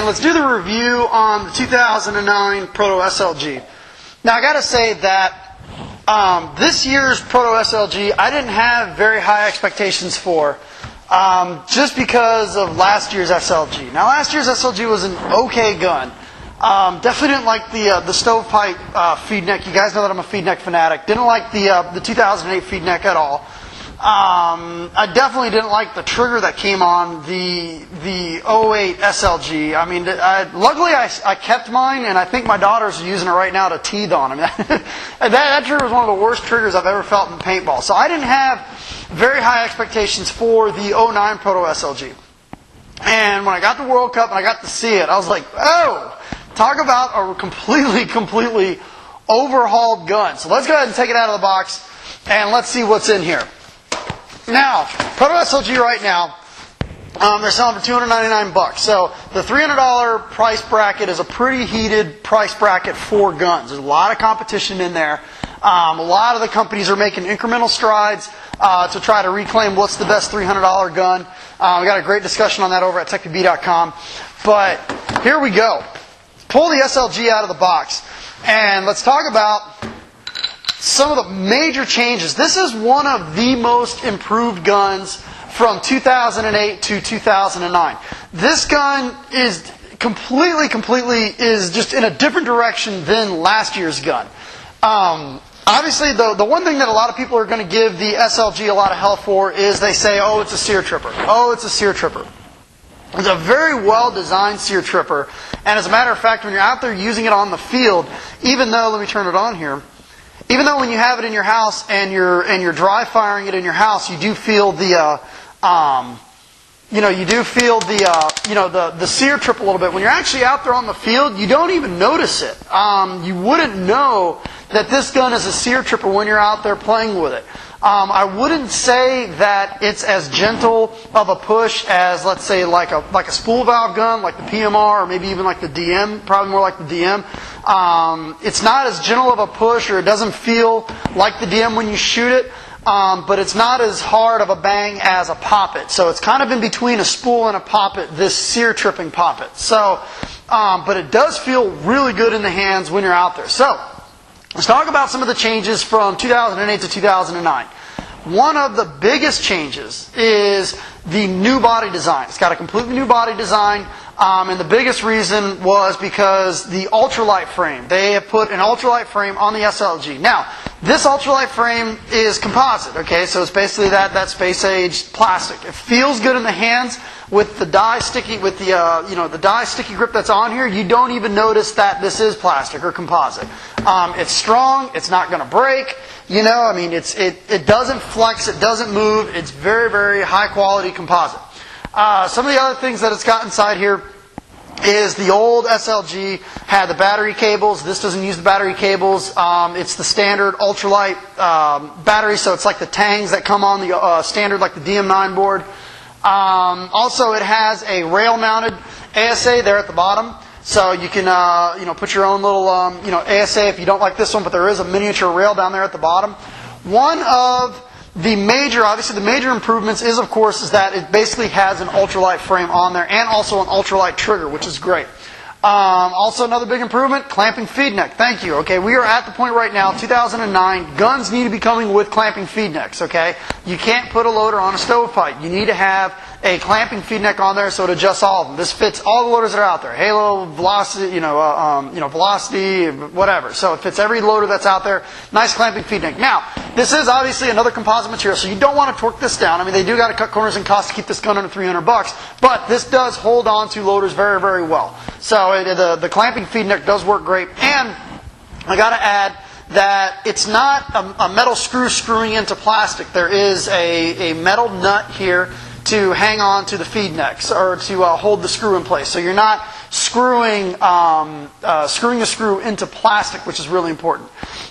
and let's do the review on the 2009 Proto SLG. Now I gotta say that this year's Proto SLG I didn't have very high expectations for, just because of last year's SLG. Now last year's SLG was an okay gun. Definitely didn't like the stovepipe feed neck. You guys know that I'm a feed neck fanatic. Didn't like the 2008 feed neck at all. I definitely didn't like the trigger that came on the 08 SLG. I mean, luckily I kept mine, and I think my daughters are using it right now to teeth on them. that trigger was one of the worst triggers I've ever felt in paintball. So I didn't have very high expectations for the 09 Proto SLG. And when I got the World Cup and I got to see it, I was like, oh, talk about a completely overhauled gun. So let's go ahead and take it out of the box, and let's see what's in here. Now, Proto SLG right now, they're selling for $299. So the $300 price bracket is a pretty heated price bracket for guns. There's a lot of competition in there. A lot of the companies are making incremental strides to try to reclaim what's the best $300 gun. We got a great discussion on that over at techpb.com. But here we go. Pull the SLG out of the box, and let's talk about some of the major changes. This is one of the most improved guns from 2008 to 2009. This gun is completely is just in a different direction than last year's gun. Obviously, the one thing that a lot of people are going to give the SLG a lot of hell for is they say, oh, it's a sear tripper. Oh, it's a sear tripper. It's a very well-designed sear tripper, and as a matter of fact, when you're out there using it on the field, even though, let me turn it on here, even though when you have it in your house and you're dry firing it in your house, you do feel the the sear trip a little bit. When you're actually out there on the field, you don't even notice it. You wouldn't know that this gun is a sear tripper when you're out there playing with it. I wouldn't say that it's as gentle of a push as, let's say, like a spool valve gun, like the PMR, or maybe even like the DM, probably more like the DM. It's not as gentle of a push, or it doesn't feel like the DM when you shoot it, but it's not as hard of a bang as a poppet. So it's kind of in between a spool and a poppet, this sear tripping poppet. So, but it does feel really good in the hands when you're out there. So, let's talk about some of the changes from 2008 to 2009. One of the biggest changes is the new body design. It's got a completely new body design, and the biggest reason was because the ultralight frame. They have put an ultralight frame on the SLG. Now, this ultralight frame is composite, okay? So it's basically that space-age plastic. It feels good in the hands with the die sticky, with the die sticky grip that's on here. You don't even notice that this is plastic or composite. It's strong. It's not going to break. You know, I mean, it doesn't flex. It doesn't move. It's very high quality composite. Some of the other things that it's got inside here is the old SLG had the battery cables. This doesn't use the battery cables. It's the standard ultralight battery, so it's like the Tangs that come on the standard, like the DM9 board. Also, it has a rail-mounted ASA there at the bottom, so you can put your own little ASA if you don't like this one. But there is a miniature rail down there at the bottom. One of the major improvements is, of course, is that it basically has an ultralight frame on there and also an ultralight trigger, which is great. Also, another big improvement, clamping feed neck. Thank you. Okay, we are at the point right now, 2009, guns need to be coming with clamping feed necks, okay? You can't put a loader on a stovepipe. You need to have a clamping feed neck on there so it adjusts all of them. This fits all the loaders that are out there. Halo, Velocity, Velocity, whatever. So it fits every loader that's out there. Nice clamping feed neck. Now, this is obviously another composite material, so you don't want to torque this down. I mean, they do got to cut corners and costs to keep this gun under $300, but this does hold on to loaders very well. So the clamping feed neck does work great, and I got to add that it's not a metal screw screwing into plastic. There is a metal nut here to hang on to the feed necks, or to hold the screw in place. So you're not screwing the screw into plastic, which is really important.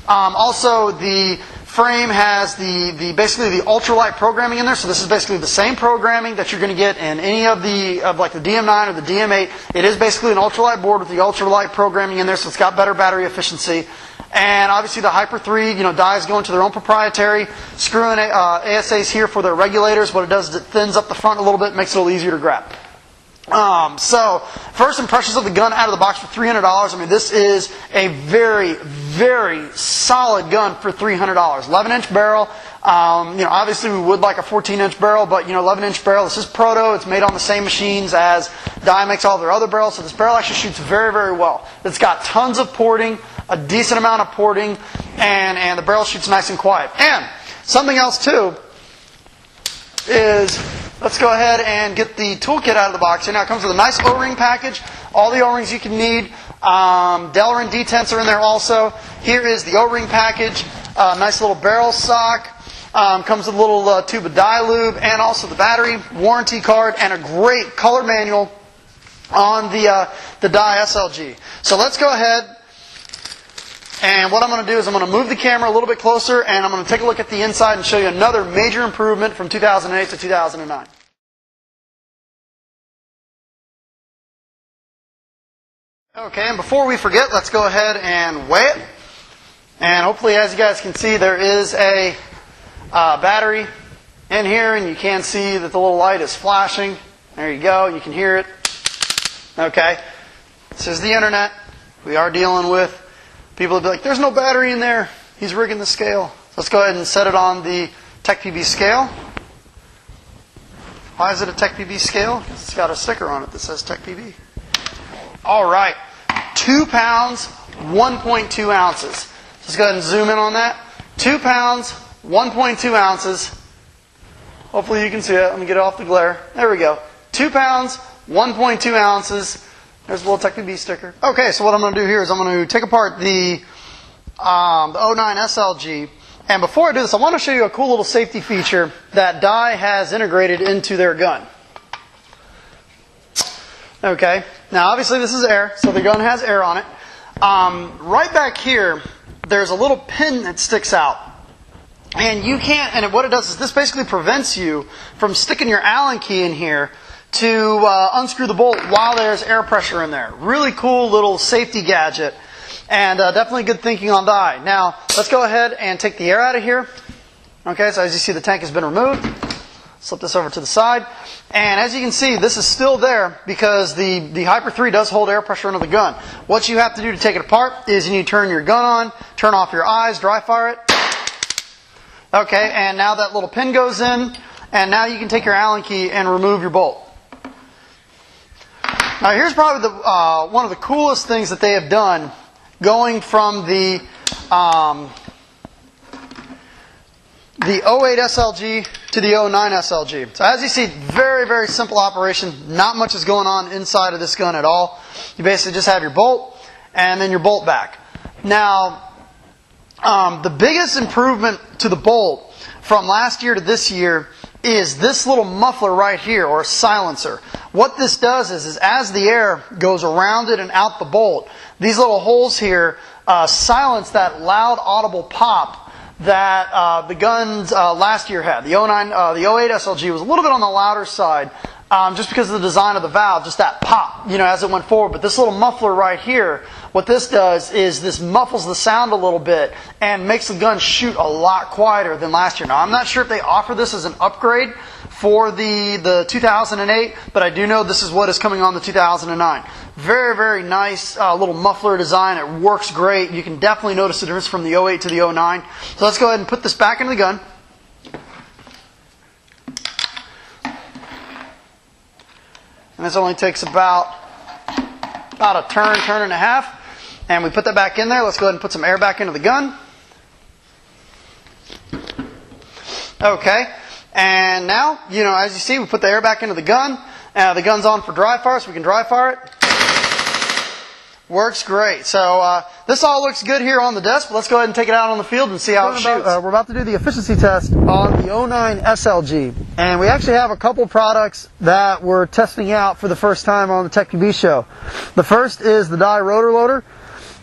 Also, the frame has basically the ultralight programming in there. So this is basically the same programming that you're going to get in any of like the DM9 or the DM8. It is basically an ultralight board with the ultralight programming in there, so it's got better battery efficiency. And obviously the Hyper 3, dies go into their own proprietary screw-in ASAs here for their regulators. What it does is it thins up the front a little bit, makes it a little easier to grab. So, first impressions of the gun out of the box for $300. I mean, this is a very, very solid gun for $300. 11-inch barrel. Obviously we would like a 14-inch barrel, but 11-inch barrel. This is Proto. It's made on the same machines as Dye makes all their other barrels. So this barrel actually shoots very, very well. It's got tons of porting, a decent amount of porting, and the barrel shoots nice and quiet. And something else too is, let's go ahead and get the toolkit out of the box. Now it comes with a nice O-ring package, all the O-rings you can need. Delrin detents are in there also. Here is the O-ring package, nice little barrel sock. Comes with a little tube of dye lube and also the battery, warranty card, and a great color manual on the Dye SLG. So let's go ahead. And what I'm going to do is I'm going to move the camera a little bit closer and I'm going to take a look at the inside and show you another major improvement from 2008 to 2009. Okay, and before we forget, let's go ahead and weigh it. And hopefully, as you guys can see, there is a battery in here, and you can see that the little light is flashing. There you go, you can hear it. Okay, this is the internet. We are dealing with people will be like, there's no battery in there. He's rigging the scale. So let's go ahead and set it on the TechPB scale. Why is it a TechPB scale? Because it's got a sticker on it that says TechPB. All right, 2 pounds, 1.2 ounces. Let's go ahead and zoom in on that. 2 pounds, 1.2 ounces. Hopefully you can see it. Let me get it off the glare. There we go. 2 pounds, 1.2 ounces. There's a little TechPB sticker. Okay, so what I'm going to do here is I'm going to take apart the 09 SLG. And before I do this, I want to show you a cool little safety feature that Dye has integrated into their gun. Okay, now obviously this is air, so the gun has air on it. Right back here, there's a little pin that sticks out. And you can't, and what it does is this basically prevents you from sticking your Allen key in here to unscrew the bolt while there's air pressure in there. Really cool little safety gadget, and definitely good thinking on Dye. Now, let's go ahead and take the air out of here. Okay, so as you see, the tank has been removed. Slip this over to the side. And as you can see, this is still there because the Hyper 3 does hold air pressure into the gun. What you have to do to take it apart is you need to turn your gun on, turn off your eyes, dry fire it. Okay, and now that little pin goes in, and now you can take your Allen key and remove your bolt. Now here's probably one of the coolest things that they have done, going from the 08 SLG to the 09 SLG. So as you see, very, very simple operation. Not much is going on inside of this gun at all. You basically just have your bolt and then your bolt back. Now, the biggest improvement to the bolt from last year to this year is this little muffler right here, or silencer. What this does is as the air goes around it and out the bolt, these little holes here silence that loud audible pop that the guns last year had. The 08 SLG was a little bit on the louder side, just because of the design of the valve, just that pop, as it went forward. But this little muffler right here, what this does is this muffles the sound a little bit and makes the gun shoot a lot quieter than last year. Now, I'm not sure if they offer this as an upgrade for the 2008, but I do know this is what is coming on the 2009. Very, very nice little muffler design. It works great. You can definitely notice the difference from the 08 to the 09. So let's go ahead and put this back into the gun. And this only takes about a turn and a half. And we put that back in there. Let's go ahead and put some air back into the gun. Okay. And now, as you see, we put the air back into the gun. The gun's on for dry fire, so we can dry fire it. Works great. So this all looks good here on the desk, but let's go ahead and take it out on the field and see how it shoots. We're about to do the efficiency test on the 09 SLG. And we actually have a couple products that we're testing out for the first time on the TechPB show. The first is the Dye rotor loader.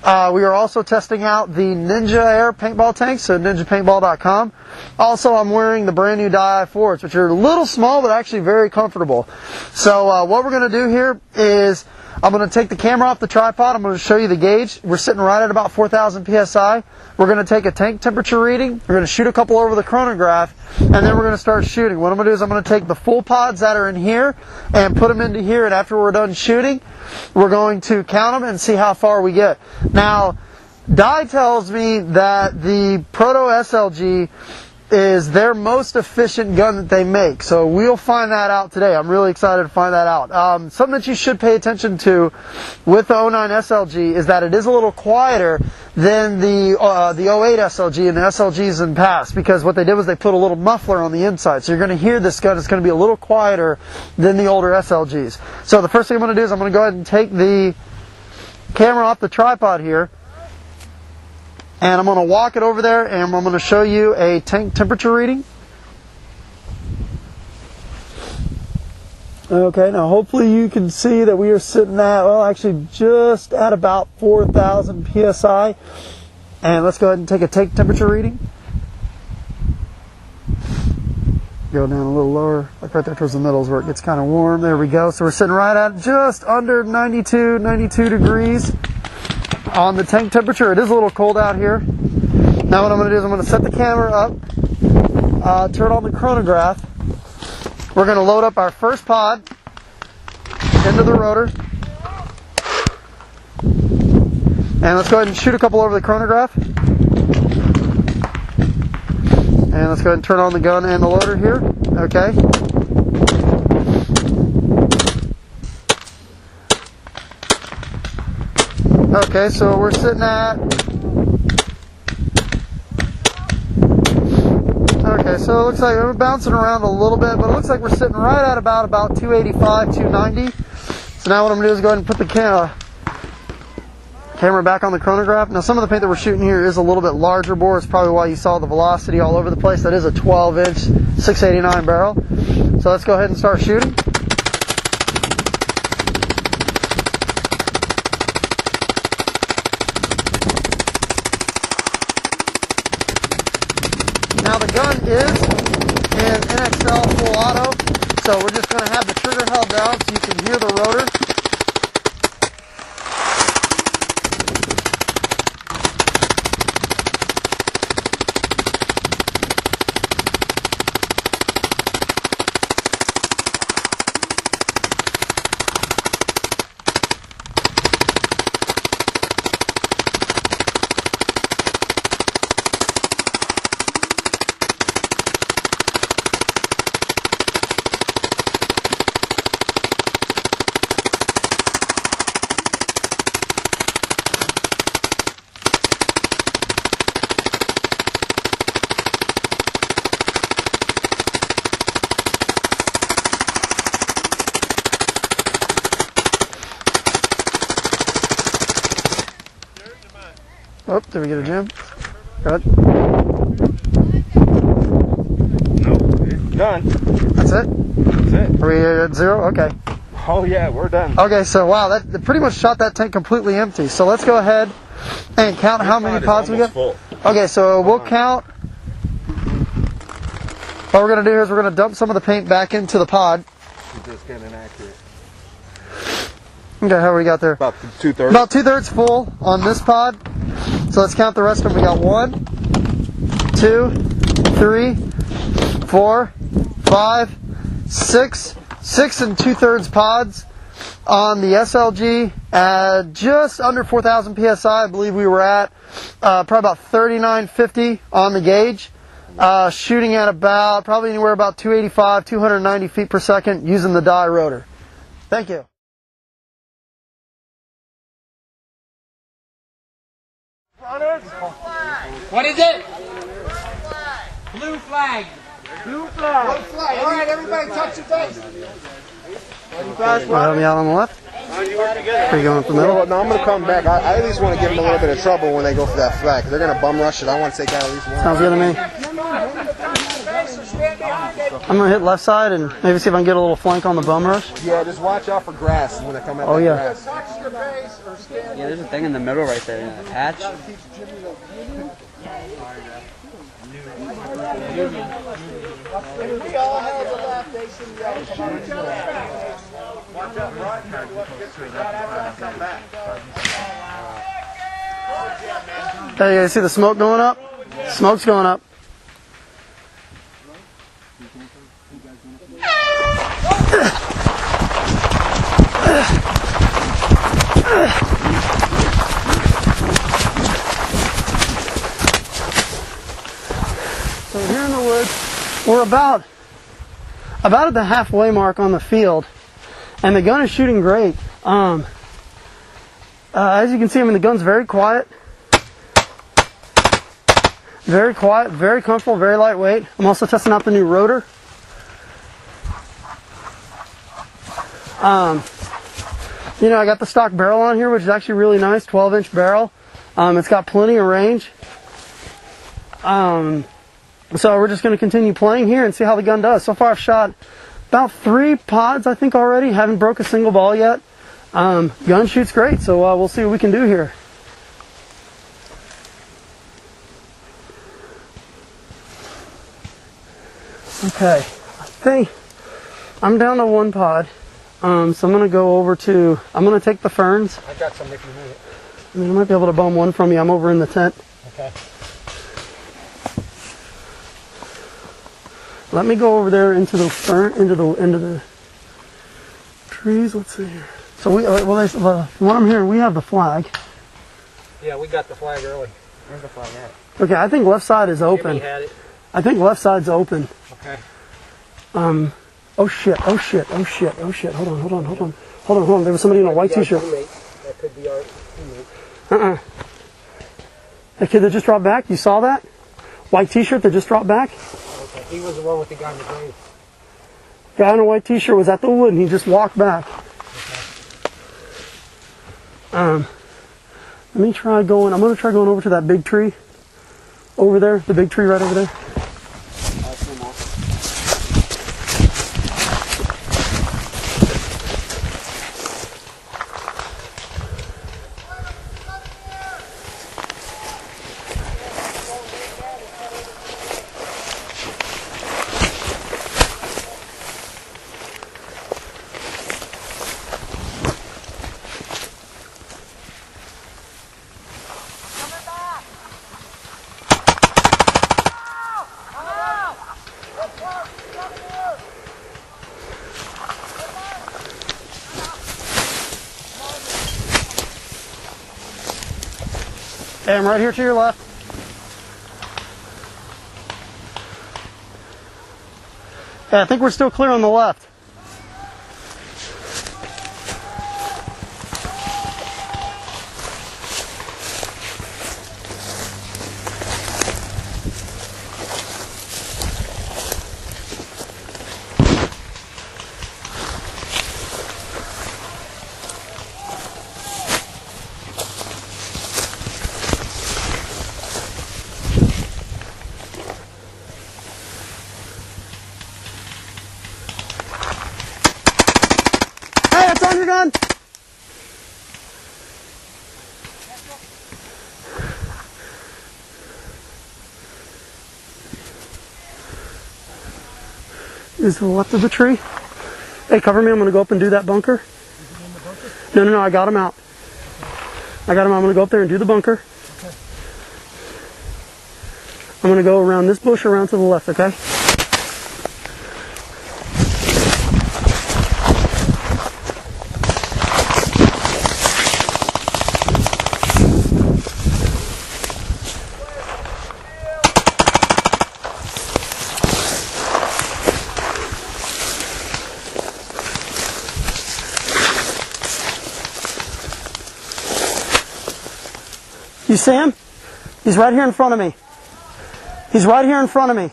We are also testing out the Ninja Air paintball tanks, so ninjapaintball.com. Also, I'm wearing the brand new Dye i4s, which are a little small, but actually very comfortable. So what we're going to do here is I'm going to take the camera off the tripod. I'm going to show you the gauge. We're sitting right at about 4,000 PSI. We're going to take a tank temperature reading. We're going to shoot a couple over the chronograph. and then we're going to start shooting. What I'm going to do is I'm going to take the full pods that are in here and put them into here, and after we're done shooting, we're going to count them and see how far we get. Now, Dye tells me that the Proto SLG is their most efficient gun that they make, so we'll find that out today. I'm really excited to find that out. Something that you should pay attention to with the 09 SLG is that it is a little quieter than the 08 SLG and the SLGs in past, because what they did was they put a little muffler on the inside, so you're going to hear this gun. It's going to be a little quieter than the older SLGs. So the first thing I'm going to do is I'm going to go ahead and take the camera off the tripod here, and I'm going to walk it over there, and I'm going to show you a tank temperature reading. Okay, now hopefully you can see that we are sitting at, well, actually just at about 4,000 PSI. And let's go ahead and take a tank temperature reading. Go down a little lower, like right there towards the middle is where it gets kind of warm. There we go. So we're sitting right at just under 92 degrees. On the tank temperature. It is a little cold out here. Now what I'm going to do is I'm going to set the camera up, turn on the chronograph. We're going to load up our first pod into the rotor. And let's go ahead and shoot a couple over the chronograph. And let's go ahead and turn on the gun and the loader here. Okay. Okay, so we're sitting at, okay, so it looks like we're bouncing around a little bit, but it looks like we're sitting right at about 285, 290. So now what I'm going to do is go ahead and put the camera back on the chronograph. Now some of the paint that we're shooting here is a little bit larger bore. It's probably why you saw the velocity all over the place. That is a 12-inch 689 barrel. So let's go ahead and start shooting. Now the gun is in NXL full auto, so we're just going to have the trigger held down so you can hear the rotor. Oh, did we get a jam? Good. Nope, done. That's it? That's it. Are we at 0? Okay. Oh yeah, we're done. Okay, so wow, that pretty much shot that tank completely empty. So let's go ahead and count how many pods we got. Full. Okay, so we'll count. What we're going to do here is we're going to dump some of the paint back into the pod. Just getting inaccurate. Okay, how we got there? About 2/3. About 2/3 full on this pod. So let's count the rest of them. We got 1, 2, 3, 4, 5, 6, 6 and 2/3 pods on the SLG at just under 4,000 PSI. I believe we were at probably about 3950 on the gauge. Shooting at about probably anywhere about 285, 290 feet per second using the Dye rotor. Thank you. What is it? Blue flag. Blue flag. Blue flag. All right, everybody touch your face. Help me out on the left. Are you going up the middle? No, I'm going to come back. I at least want to give them a little bit of trouble when they go for that flag. They're going to bum rush it. I want to take out at least one. Sounds good to me. I'm going to hit left side and maybe see if I can get a little flank on the bum rush. Yeah, just watch out for grass when they come out. Oh, yeah. Grass. Yeah, there's a thing in the middle right there, a patch. Hey, you guys see the smoke going up? Smoke's going up. So here in the woods, we're about at the halfway mark on the field, and the gun is shooting great. As you can see, I mean, the gun's very quiet, very comfortable, very lightweight. I'm also testing out the new rotor. You know, I got the stock barrel on here, which is actually really nice, 12-inch barrel. It's got plenty of range. So we're just going to continue playing here and see how the gun does. So far I've shot about 3 pods, I think, already. Haven't broke a single ball yet. Gun shoots great, so we'll see what we can do here. Okay, I think I'm down to 1 pod. So I'm going to go over to, I'm going to take the ferns. I got some if you need it. I mean, I might be able to bum one from you. I'm over in the tent. Okay. Let me go over there into the fern, into the trees. Let's see here. So from what I'm hearing, we have the flag. Yeah, we got the flag early. Where's the flag at? Okay, I think left side is open. Jimmy had it. I think left side's open. Okay. Oh shit. Hold on. There was somebody in a white t-shirt. That could be our teammate. The kid that just dropped back, you saw that? White t-shirt that just dropped back? Okay. He was the one with the guy in the grave. Guy in a white t-shirt was at the wood and he just walked back. Let me try going, I'm going to try going over to that big tree. Over there, the big tree right over there. Hey, I'm right here to your left. Hey, I think we're still clear on the left. Hey, it's on your gun! Is to the left of the tree. Hey, cover me. I'm going to go up and do that bunker. Is he in the bunker? No, I got him out. I got him. I'm going to go up there and do the bunker. Okay. I'm going to go around this bush around to the left, okay? You see him? He's right here in front of me. He's right here in front of me.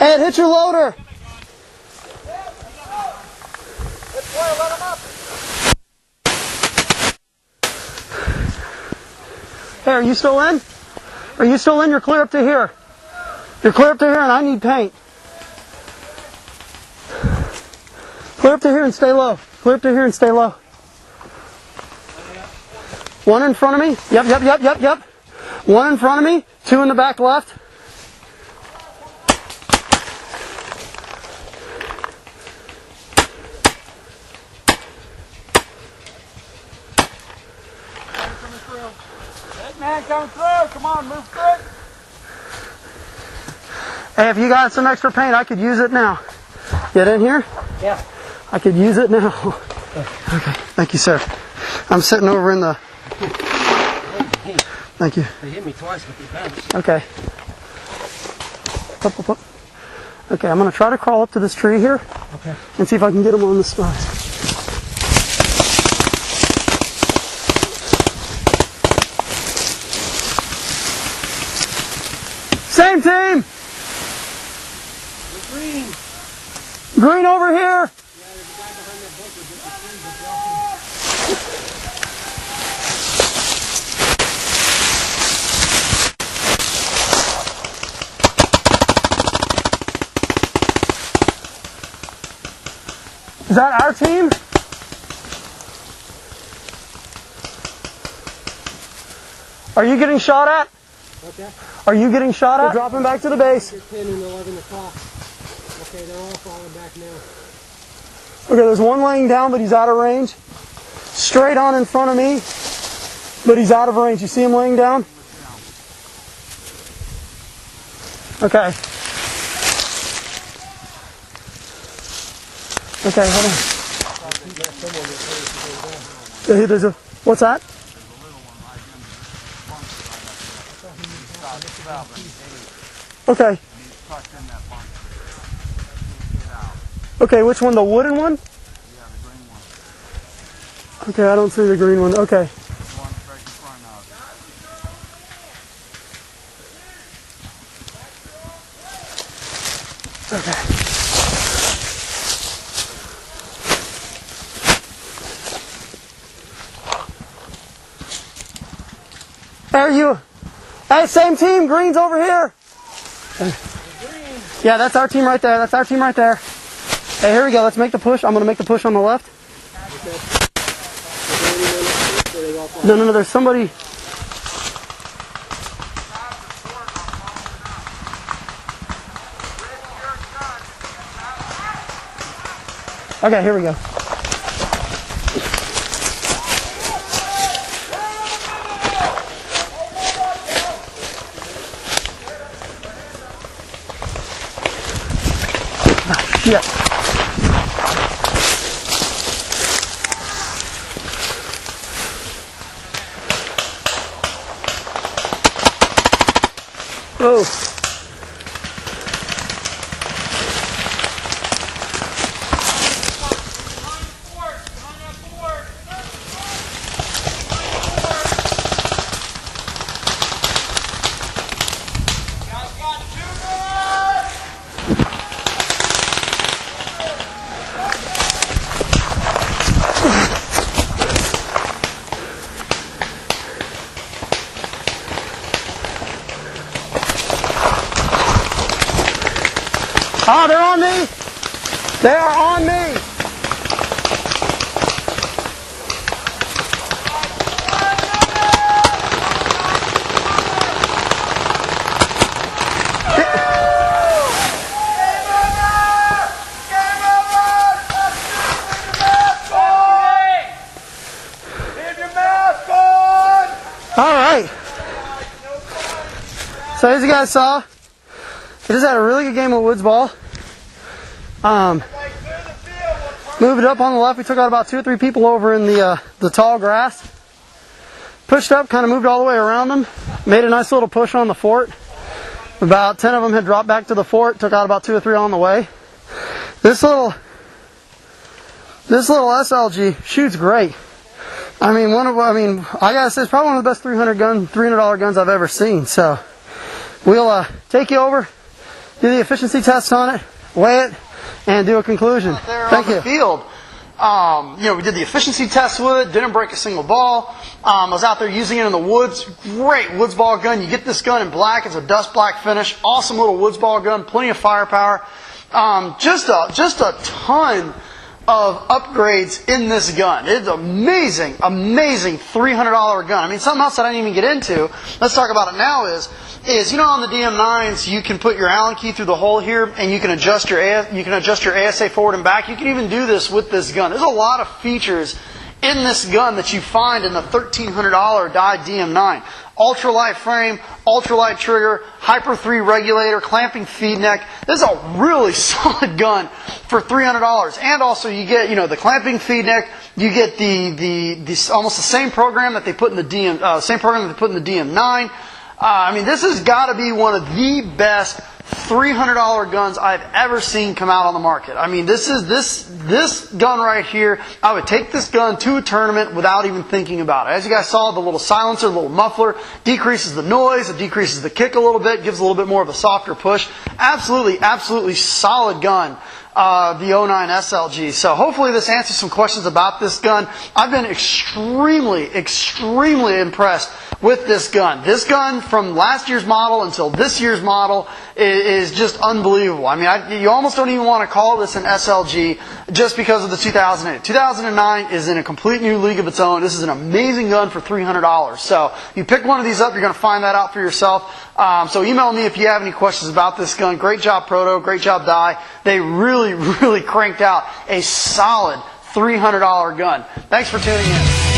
Ed, hit your loader. Hey, are you still in? Are you still in? You're clear up to here. You're clear up to here and I need paint. Clear up to here and stay low. Clear up to here and stay low. One in front of me. Yep. One in front of me. Two in the back left. Man, coming through. Come on, move quick. Hey, if you got some extra paint, I could use it now. Get in here? Yeah. I could use it now. Okay, thank you, sir. I'm sitting over in the... Thank you. They hit me twice with the bench. Okay. Up. Okay, I'm going to try to crawl up to this tree here. Okay. And see if I can get him on the spot. Same team! Green. Green over here! Is that our team? Are you getting shot at? Okay. Are you getting shot at? We're dropping back to the base. 10 and 11 o'clock. Okay, they're all falling back now. Okay, there's one laying down, but he's out of range. Straight on in front of me, but he's out of range. You see him laying down? Okay. Okay, hold on. Yeah, there's a, what's that? Okay. Okay, which one? The wooden one? Yeah, the green one. Okay, I don't see the green one. Okay. The one right in front of it. Okay. There you. Hey, same team. Green's over here. Yeah, that's our team right there. That's our team right there. Hey, here we go. Let's make the push. I'm going to make the push on the left. No. There's somebody. Okay, here we go. Yeah. Oh. Oh, they're on me! They are on me! Alright. So as you guys saw, I just had a really good game of Woodsball. Moved it up on the left. We took out about 2 or 3 people over in the tall grass. Pushed up, kind of moved all the way around them. Made a nice little push on the fort. About 10 of them had dropped back to the fort. Took out about 2 or 3 on the way. This little SLG shoots great. I gotta say, it's probably one of the best $300 guns I've ever seen. So we'll take you over, do the efficiency test on it, weigh it, and do a conclusion. Out there Thank on you. the field. We did the efficiency test with it, didn't break a single ball. I was out there using it in the woods. Great Woodsball gun. You get this gun in black. It's a dust black finish. Awesome little Woodsball gun. Plenty of firepower. Just a ton of upgrades in this gun. It's amazing, amazing $300 gun. I mean, something else that I didn't even get into, let's talk about it now, is on the DM9s you can put your Allen key through the hole here and you can adjust your ASA forward and back. You can even do this with this gun. There's a lot of features in this gun that you find in the $1,300 Dye DM9. Ultralight frame, ultralight trigger, Hyper 3 regulator, clamping feed neck. This is a really solid gun for $300. And also you get, the clamping feed neck. You get the almost the same program that they put in the DM9. I mean, this has got to be one of the best $300 guns I've ever seen come out on the market. I mean, this gun right here, I would take this gun to a tournament without even thinking about it. As you guys saw, the little silencer, the little muffler, decreases the noise, it decreases the kick a little bit, gives a little bit more of a softer push. Absolutely, absolutely solid gun. The 09 SLG. So hopefully this answers some questions about this gun. I've been extremely, extremely impressed with this gun. This gun from last year's model until this year's model is just unbelievable. I mean, you almost don't even want to call this an SLG just because of the 2008. 2009 is in a complete new league of its own. This is an amazing gun for $300. So you pick one of these up, you're going to find that out for yourself. So email me if you have any questions about this gun. Great job, Proto. Great job, Dye. They really, really cranked out a solid $300 gun. Thanks for tuning in.